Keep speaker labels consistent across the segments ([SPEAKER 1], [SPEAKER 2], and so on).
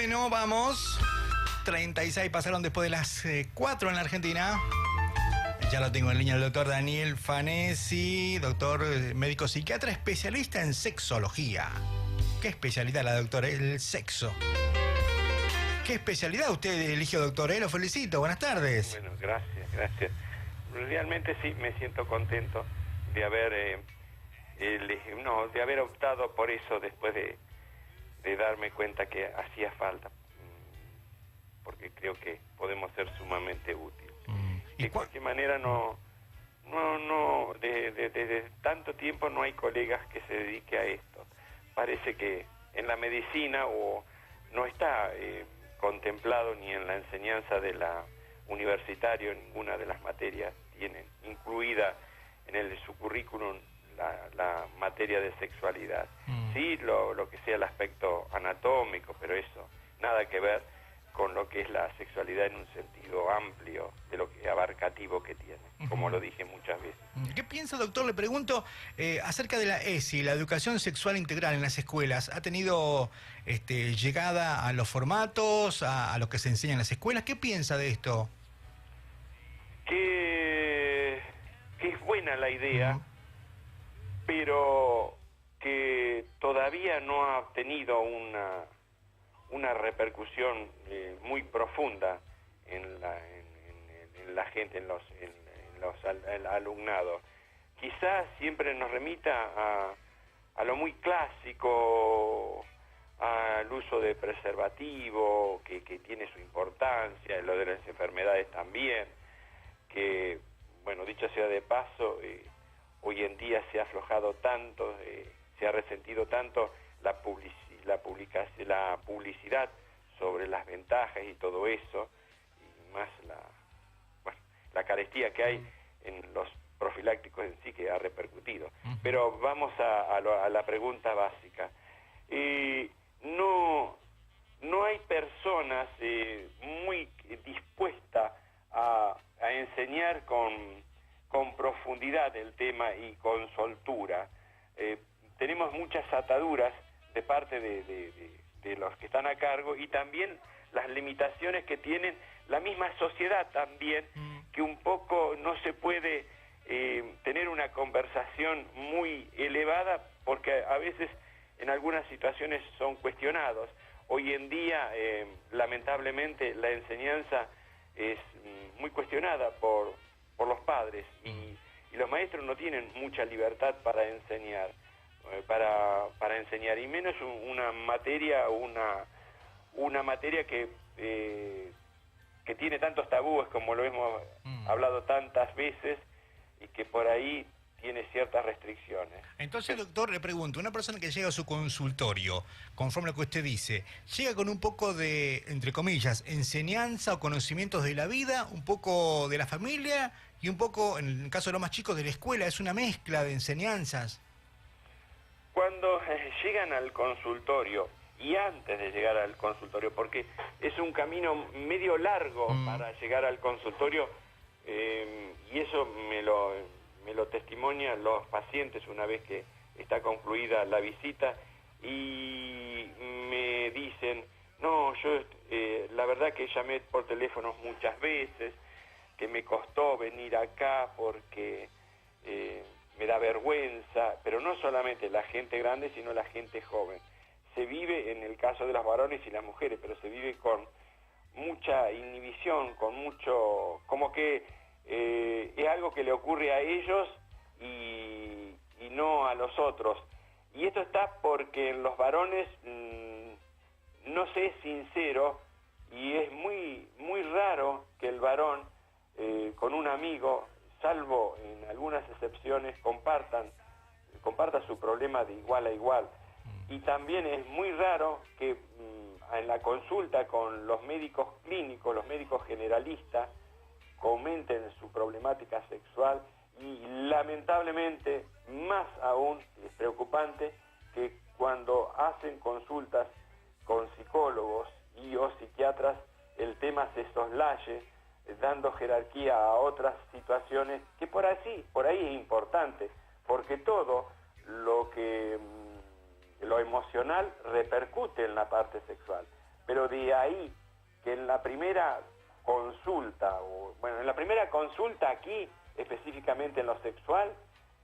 [SPEAKER 1] Bueno, vamos. 36 pasaron después de las 4 en la Argentina. Ya lo tengo en línea el doctor Daniel Fanesi, doctor médico psiquiatra, especialista en sexología. ¿Qué especialidad la doctora? El sexo. ¿Qué especialidad usted eligió, doctor? Lo felicito. Buenas tardes.
[SPEAKER 2] Bueno, gracias. Realmente sí, me siento contento de haber, de haber optado por eso después de darme cuenta que hacía falta, porque creo que podemos ser sumamente útiles. De cualquier manera, desde tanto tiempo no hay colegas que se dedique a esto. Parece que en la medicina no está contemplado ni en la enseñanza de la universitaria, ninguna de las materias tienen incluida en su currículum la materia de sexualidad. Sí, lo que sea el aspecto anatómico, pero eso nada que ver con lo que es la sexualidad en un sentido amplio, de lo que abarcativo que tiene, como lo dije muchas veces.
[SPEAKER 1] ¿Qué piensa, doctor? Le pregunto acerca de la ESI, la educación sexual integral en las escuelas. ¿Ha tenido llegada a los formatos, a lo que se enseña en las escuelas? ¿Qué piensa de esto?
[SPEAKER 2] Que es buena la idea, pero que todavía no ha tenido una repercusión muy profunda en la gente, en el alumnado. Quizás siempre nos remita a lo muy clásico, al uso de preservativo, que tiene su importancia, lo de las enfermedades también, que, bueno, dicho sea de paso, hoy en día se ha aflojado tanto, se ha resentido tanto la publicidad sobre las ventajas y todo eso, y más la carestía que hay en los profilácticos en sí, que ha repercutido. Pero vamos a la pregunta básica. No hay personas muy dispuestas a enseñar con profundidad el tema y con soltura. Tenemos muchas ataduras de parte de los que están a cargo, y también las limitaciones que tienen la misma sociedad también, que un poco no se puede tener una conversación muy elevada, porque a veces en algunas situaciones son cuestionados. Hoy en día, lamentablemente, la enseñanza es muy cuestionada por los padres, y los maestros no tienen mucha libertad para enseñar. Para enseñar, y menos una materia que tiene tantos tabúes, como lo hemos hablado tantas veces, y que por ahí tiene ciertas restricciones.
[SPEAKER 1] Entonces, doctor, le pregunto, una persona que llega a su consultorio, conforme a lo que usted dice, llega con un poco de, entre comillas, enseñanza o conocimientos de la vida, un poco de la familia y un poco, en el caso de los más chicos, de la escuela. ¿Es una mezcla de enseñanzas?
[SPEAKER 2] Cuando llegan al consultorio, y antes de llegar al consultorio, porque es un camino medio largo para llegar al consultorio, y eso me lo testimonian los pacientes una vez que está concluida la visita, y me dicen, no, yo la verdad que llamé por teléfono muchas veces, que me costó venir acá porque me da vergüenza, pero no solamente la gente grande, sino la gente joven. Se vive, en el caso de los varones y las mujeres, pero se vive con mucha inhibición, con mucho, como que es algo que le ocurre a ellos y no a los otros. Y esto está porque en los varones no se es sincero, y es muy raro que el varón con un amigo, salvo en algunas excepciones, comparta su problema de igual a igual. Y también es muy raro que en la consulta con los médicos clínicos, los médicos generalistas, comenten su problemática sexual, y lamentablemente, más aún, es preocupante que cuando hacen consultas con psicólogos y o psiquiatras, el tema se soslaye, dando jerarquía a otras situaciones que por ahí es importante, porque todo lo emocional repercute en la parte sexual. pero de ahí que en la primera consulta, en la primera consulta aquí, específicamente en lo sexual,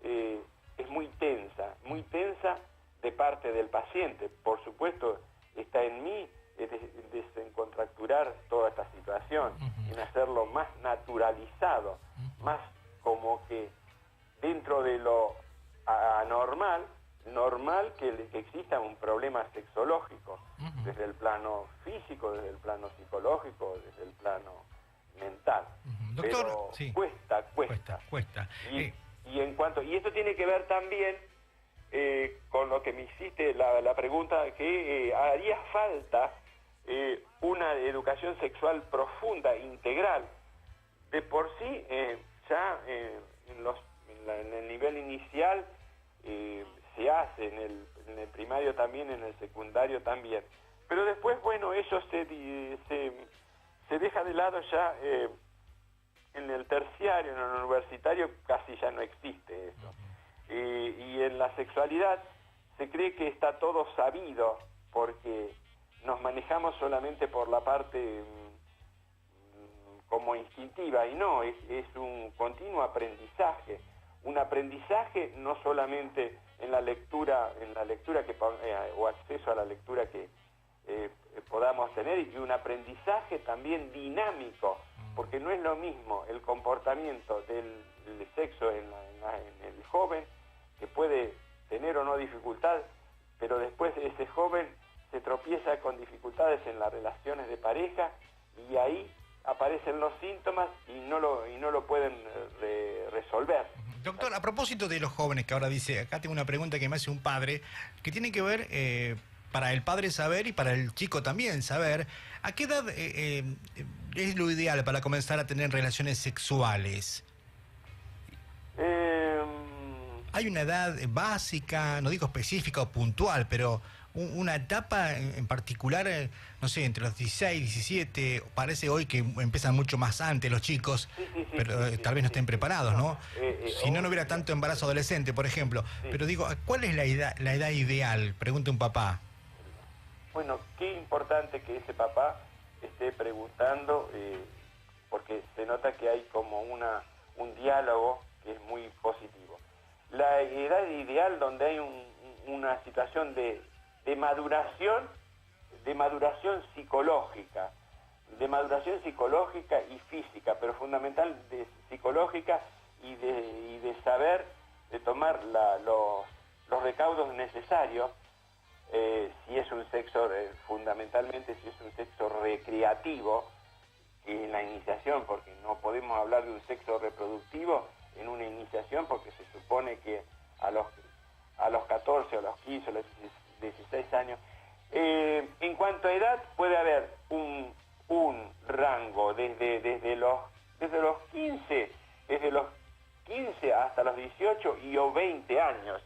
[SPEAKER 2] es muy tensa de parte del paciente. Por supuesto, está en mí desencontracturar toda esta situación, en hacerlo más naturalizado, más como que dentro de lo anormal, normal que exista un problema sexológico, desde el plano físico, desde el plano psicológico, desde el plano mental.
[SPEAKER 1] Doctor,
[SPEAKER 2] pero
[SPEAKER 1] sí.
[SPEAKER 2] cuesta. Y esto tiene que ver también con lo que me hiciste la pregunta, que haría falta una educación sexual profunda, integral. De por sí, ya en el nivel inicial se hace, en el primario también, en el secundario también. Pero después, bueno, eso se deja de lado ya en el terciario, en el universitario casi ya no existe eso. Y en la sexualidad se cree que está todo sabido, porque nos manejamos solamente por la parte como instintiva, y no, es un continuo aprendizaje. Un aprendizaje no solamente en la lectura o acceso a la lectura que podamos tener, y un aprendizaje también dinámico, porque no es lo mismo el comportamiento del sexo en el joven, que puede tener o no dificultad, pero después ese joven se tropieza con dificultades en las relaciones de pareja, y ahí aparecen los síntomas y no lo pueden resolver.
[SPEAKER 1] Doctor, a propósito de los jóvenes, que ahora dice, acá tengo una pregunta que me hace un padre, que tiene que ver, para el padre saber y para el chico también saber, ¿a qué edad es lo ideal para comenzar a tener relaciones sexuales? ¿Hay una edad básica, no digo específica o puntual, pero una etapa en particular, no sé, entre los 16, 17, parece hoy que empiezan mucho más antes los chicos, pero tal vez no estén preparados, ¿no? Si no hubiera tanto embarazo adolescente, por ejemplo. Pero digo, ¿cuál es la edad ideal? Pregunta un papá.
[SPEAKER 2] Bueno, qué importante que ese papá esté preguntando, porque se nota que hay como un diálogo que es muy positivo. La edad ideal donde hay una situación de maduración psicológica, y física, pero fundamental de psicológica y de saber, de tomar los recaudos necesarios, si es un sexo, fundamentalmente si es un sexo recreativo, que en la iniciación, porque no podemos hablar de un sexo reproductivo en una iniciación, porque se supone que a los 14, a los 15, a los 16 años. En cuanto a edad, puede haber un rango desde los 15 hasta los 18 o 20 años.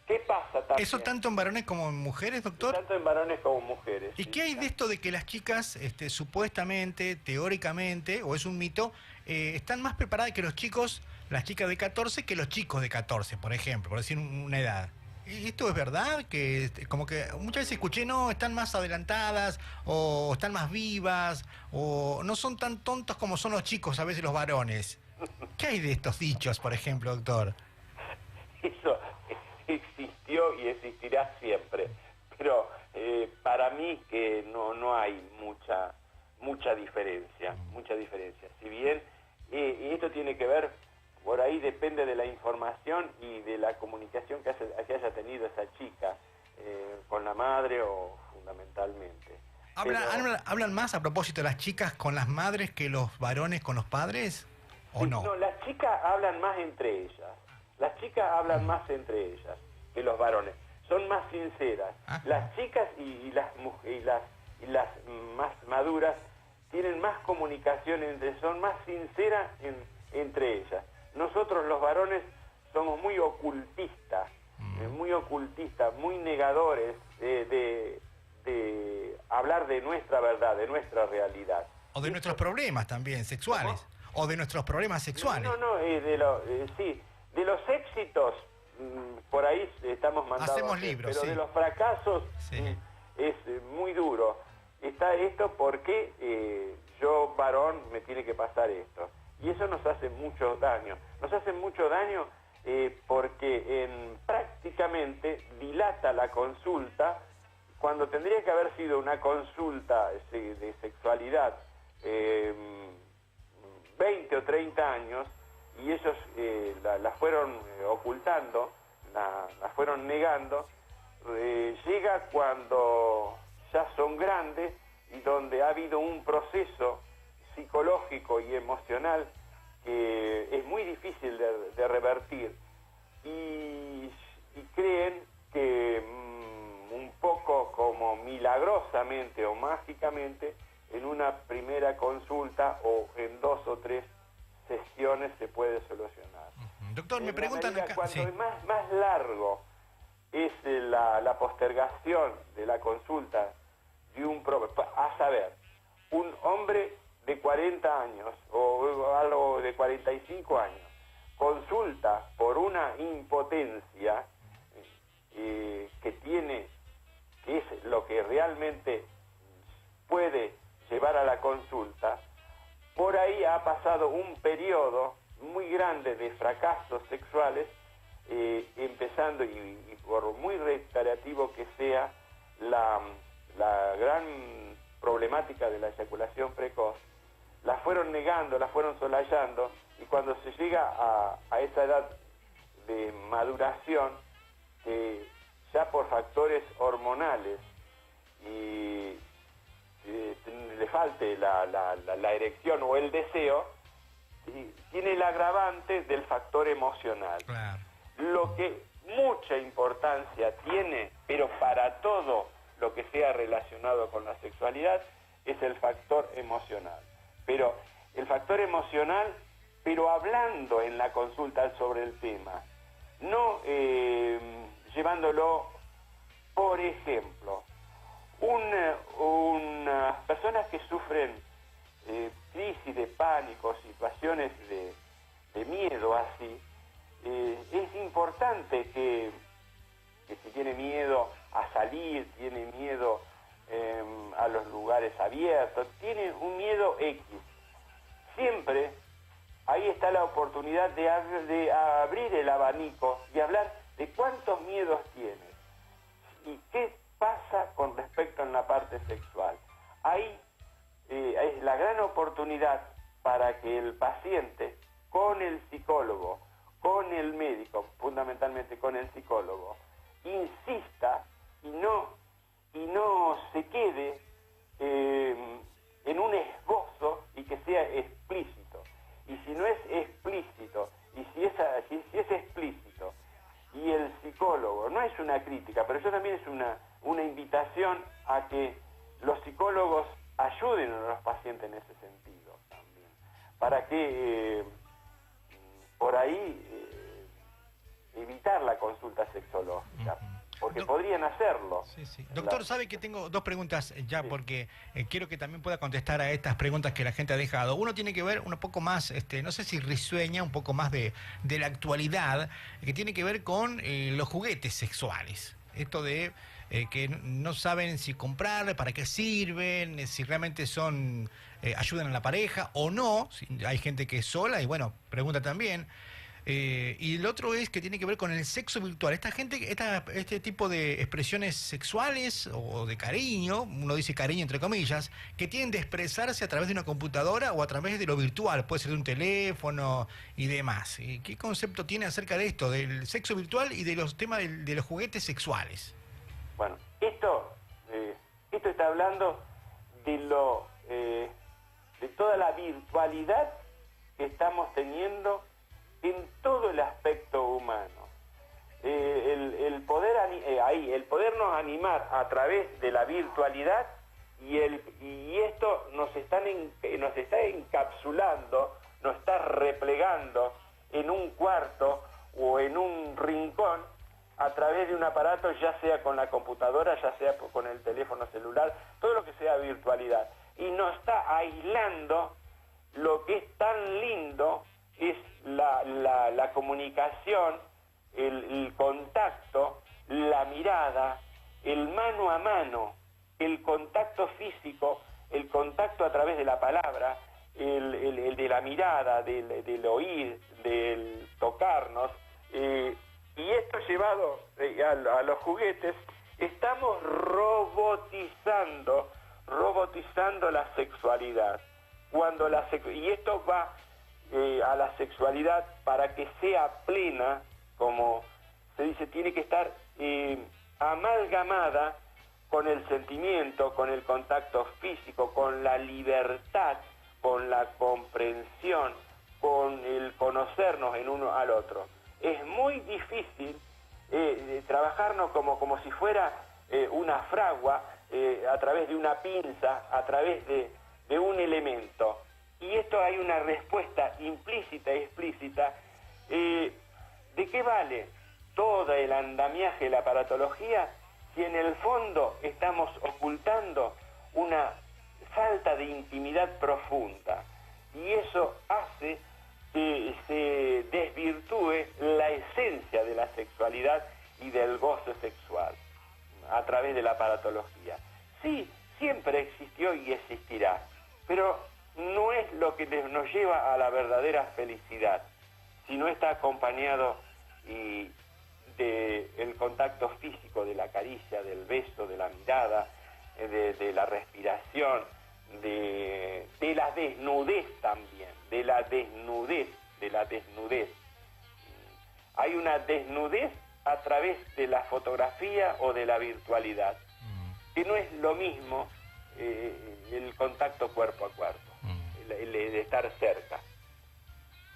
[SPEAKER 2] ¿Qué pasa también?
[SPEAKER 1] ¿Eso tanto en varones como en mujeres, doctor?
[SPEAKER 2] Tanto en varones como en mujeres.
[SPEAKER 1] ¿Y qué hay de esto de que las chicas, supuestamente, teóricamente, o es un mito, están más preparadas que los chicos, las chicas de 14, que los chicos de 14, por ejemplo, por decir una edad? ¿Esto es verdad? Que como que muchas veces escuché, no, están más adelantadas, o están más vivas, o no son tan tontos como son los chicos, a veces los varones. ¿Qué hay de estos dichos, por ejemplo, doctor?
[SPEAKER 2] Eso existió y existirá siempre, pero para mí que no hay mucha diferencia. Si bien esto tiene que ver, por ahí depende de la información y de la comunicación que haya tenido esa chica con la madre, o fundamentalmente.
[SPEAKER 1] ¿Hablan más a propósito de las chicas con las madres que los varones con los padres? ¿O no?
[SPEAKER 2] No, las chicas hablan más entre ellas. Las chicas hablan más entre ellas que los varones. Son más sinceras. Ajá. Las chicas y las más maduras tienen más comunicación son más sinceras entre ellas. Nosotros los varones somos muy ocultistas, muy negadores de hablar de nuestra verdad, de nuestra realidad.
[SPEAKER 1] O de nuestros problemas también, sexuales. ¿Cómo? O de nuestros problemas sexuales.
[SPEAKER 2] De los éxitos, por ahí estamos mandados.
[SPEAKER 1] Hacemos libros,
[SPEAKER 2] pero
[SPEAKER 1] sí.
[SPEAKER 2] de los fracasos,
[SPEAKER 1] sí.
[SPEAKER 2] Es muy duro. está esto porque yo, varón, me tiene que pasar esto. Y eso nos hace mucho daño. Nos hace mucho daño porque prácticamente dilata la consulta cuando tendría que haber sido una consulta de sexualidad 20 o 30 años, y ellos la fueron ocultando, la fueron negando. Llega cuando ya son grandes y donde ha habido un proceso psicológico y emocional que es muy difícil de revertir, y creen que un poco como milagrosamente o mágicamente en una primera consulta o en 2 o 3 sesiones se puede solucionar.
[SPEAKER 1] Doctor, me preguntan acá...
[SPEAKER 2] Cuando
[SPEAKER 1] sí.
[SPEAKER 2] más largo es la postergación de la consulta de a saber, un hombre de 40 años o algo de 45 años consulta por una impotencia que tiene, que es lo que realmente puede llevar a la consulta, por ahí ha pasado un periodo muy grande de fracasos sexuales, empezando, y por muy reiterativo que sea, la gran problemática de la eyaculación precoz, la fueron negando, la fueron solayando, y cuando se llega a esa edad de maduración, ya por factores hormonales y le falte la erección o el deseo, tiene el agravante del factor emocional.
[SPEAKER 1] Claro.
[SPEAKER 2] Lo que mucha importancia tiene, pero para todo lo que sea relacionado con la sexualidad, es el factor emocional. Pero el factor emocional, pero hablando en la consulta sobre el tema, no llevándolo, por ejemplo, unas personas que sufren crisis de pánico, situaciones de miedo así, es importante que si tiene miedo a salir, tiene miedo a los lugares abiertos, tiene un miedo X, siempre ahí está la oportunidad de abrir el abanico y hablar de cuántos miedos tienes y qué pasa con respecto en la parte sexual. Ahí es la gran oportunidad para que el paciente, con el psicólogo, con el médico, fundamentalmente con el psicólogo, insista y no se quede en un esbozo y que sea explícito. Y si no es explícito, y si es explícito, y el psicólogo, no es una crítica, pero eso también es una invitación a que los psicólogos ayuden a los pacientes en ese sentido también, para que por ahí evitar la consulta sexológica, porque podrían hacerlo.
[SPEAKER 1] Sí, sí. Doctor, sabe que tengo 2 preguntas ya, sí, porque quiero que también pueda contestar a estas preguntas que la gente ha dejado. Uno tiene que ver un poco más, no sé si risueña, un poco más de la actualidad, que tiene que ver con los juguetes sexuales. Esto de que no saben si comprar, para qué sirven, si realmente ayudan a la pareja o no. Hay gente que es sola y bueno, pregunta también. Y el otro es que tiene que ver con el sexo virtual. Este tipo de expresiones sexuales o de cariño, uno dice cariño entre comillas, que tienen de expresarse a través de una computadora o a través de lo virtual, puede ser de un teléfono y demás. ¿Qué concepto tiene acerca de esto, del sexo virtual y de los temas de los juguetes sexuales?
[SPEAKER 2] Bueno, esto está hablando de toda la virtualidad que estamos teniendo en todo el aspecto humano. El podernos animar a través de la virtualidad y esto nos está encapsulando, nos está replegando en un cuarto o en un rincón a través de un aparato, ya sea con la computadora, ya sea con el teléfono celular, todo lo que sea virtualidad. Y nos está aislando lo que es tan lindo, es la comunicación, el contacto, la mirada, el mano a mano, el contacto físico a través de la palabra, el de la mirada, del oír, del tocarnos, y esto llevado a los juguetes, estamos robotizando la sexualidad. Y esto va a la sexualidad para que sea plena, como se dice, tiene que estar amalgamada con el sentimiento, con el contacto físico, con la libertad, con la comprensión, con el conocernos en uno al otro. Es muy difícil trabajarnos como si fuera una fragua, a través de una pinza, a través de un elemento. Y esto hay una respuesta implícita y explícita. ¿De qué vale todo el andamiaje de la aparatología si en el fondo estamos ocultando una falta de intimidad profunda? Y eso hace que se desvirtúe la esencia de la sexualidad y del goce sexual a través de la aparatología. Sí, siempre existió y existirá, pero no es lo que nos lleva a la verdadera felicidad, si no está acompañado del contacto físico, de la caricia, del beso, de la mirada, de la respiración, de la desnudez también, de la desnudez. Hay una desnudez a través de la fotografía o de la virtualidad, que no es lo mismo el contacto cuerpo a cuerpo, el de estar cerca.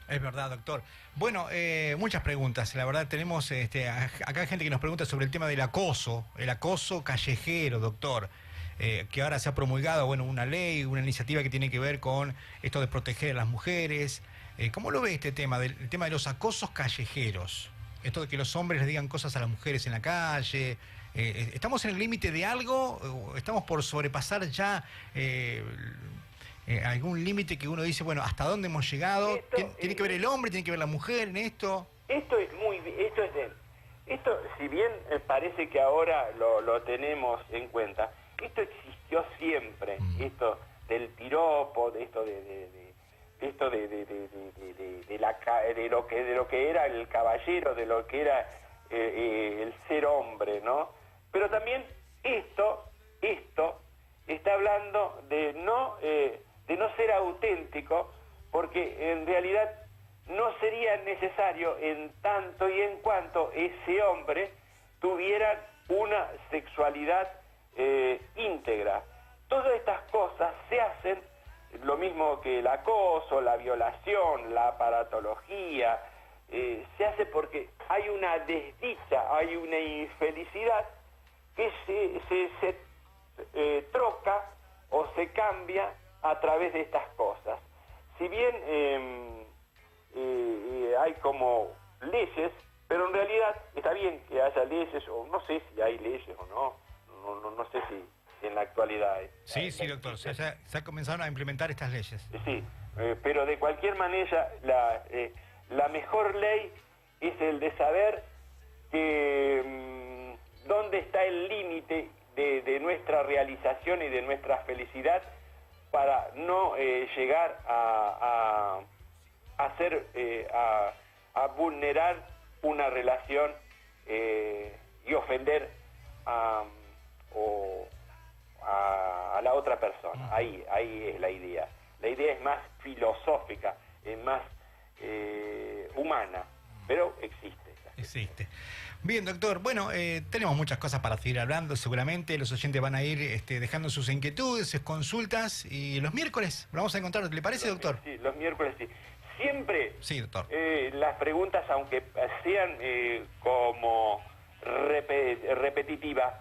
[SPEAKER 1] Es verdad, doctor. Bueno, muchas preguntas. La verdad, tenemos acá hay gente que nos pregunta sobre el tema del acoso, el acoso callejero, doctor. Que ahora se ha promulgado, bueno, una ley, una iniciativa que tiene que ver con esto de proteger a las mujeres. ¿Cómo lo ve este tema, el tema de los acosos callejeros? Esto de que los hombres les digan cosas a las mujeres en la calle. ¿Estamos en el límite de algo? ¿Estamos por sobrepasar ya algún límite que uno dice, bueno, ¿hasta dónde hemos llegado? ¿Tiene que ver el hombre, tiene que ver la mujer en esto? Esto,
[SPEAKER 2] si bien parece que ahora lo tenemos en cuenta, esto existió siempre, esto del piropo, de lo que era el caballero, de lo que era el ser hombre, ¿no? Pero también esto está hablando de no ser auténtico, porque en realidad no sería necesario en tanto y en cuanto ese hombre tuviera una sexualidad íntegra. Todas estas cosas se hacen, lo mismo que el acoso, la violación, la aparatología, se hace porque hay una desdicha, hay una infelicidad que se troca o se cambia a través de estas cosas. Si bien hay como leyes, pero en realidad está bien que haya leyes, o no sé si hay leyes o no sé si en la actualidad.
[SPEAKER 1] Sí, doctor, se ha comenzado a implementar estas leyes.
[SPEAKER 2] Sí, pero de cualquier manera la mejor ley es el de saber que dónde está el límite de nuestra realización y de nuestra felicidad, para no llegar a vulnerar una relación y ofender a la otra persona. Ahí es la idea. La idea es más filosófica, es más humana, pero existe.
[SPEAKER 1] Bien, doctor. Bueno, tenemos muchas cosas para seguir hablando. Seguramente los oyentes van a ir dejando sus inquietudes, sus consultas, y los miércoles vamos a encontrar. ¿Le parece, doctor?
[SPEAKER 2] Sí, los miércoles sí. Siempre,
[SPEAKER 1] sí, doctor.
[SPEAKER 2] Las preguntas, aunque sean como repetitivas,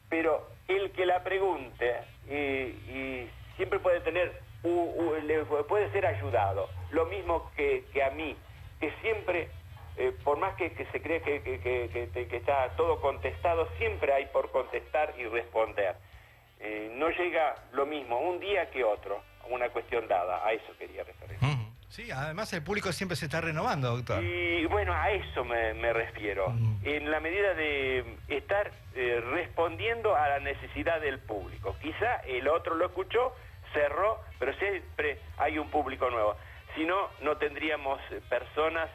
[SPEAKER 2] pero el que la pregunte y siempre puede tener, puede ser ayudado. Lo mismo que a mí, que siempre, por más que se cree que está todo contestado, siempre hay por contestar y responder. No llega lo mismo un día que otro, una cuestión dada. A eso quería referir.
[SPEAKER 1] Sí, además el público siempre se está renovando, doctor.
[SPEAKER 2] Y bueno, a eso me refiero. En la medida de estar respondiendo a la necesidad del público. Quizá el otro lo escuchó, cerró pero siempre hay un público nuevo. Si no, no tendríamos personas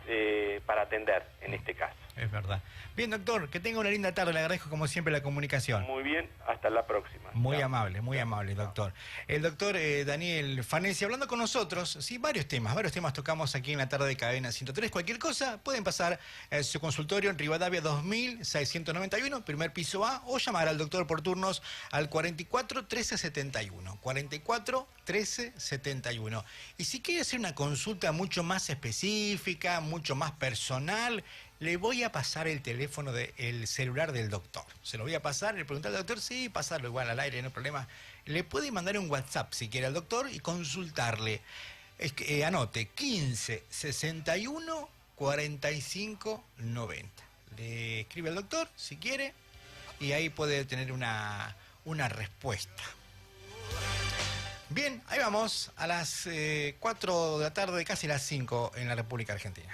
[SPEAKER 2] para atender en este caso.
[SPEAKER 1] Es verdad. Bien, doctor, que tenga una linda tarde. Le agradezco como siempre la comunicación.
[SPEAKER 2] Muy bien, hasta la próxima.
[SPEAKER 1] Muy amable, doctor. El doctor Daniel Fanesi hablando con nosotros, sí, varios temas tocamos aquí en la tarde de Cadena 103. Cualquier cosa, pueden pasar a su consultorio en Rivadavia 2691, primer piso A, o llamar al doctor por turnos al 44 1371. 44 1371. Y si quiere hacer una consulta mucho más específica, mucho más personal, le voy a pasar el teléfono del celular del doctor. Se lo voy a pasar, le pregunté al doctor, sí, pasarlo igual al aire, no hay problema. Le puede mandar un WhatsApp si quiere al doctor y consultarle. Anote, 15 61 45 90. Le escribe al doctor si quiere y ahí puede tener una respuesta. Bien, ahí vamos a las 4 de la tarde, casi las 5 en la República Argentina.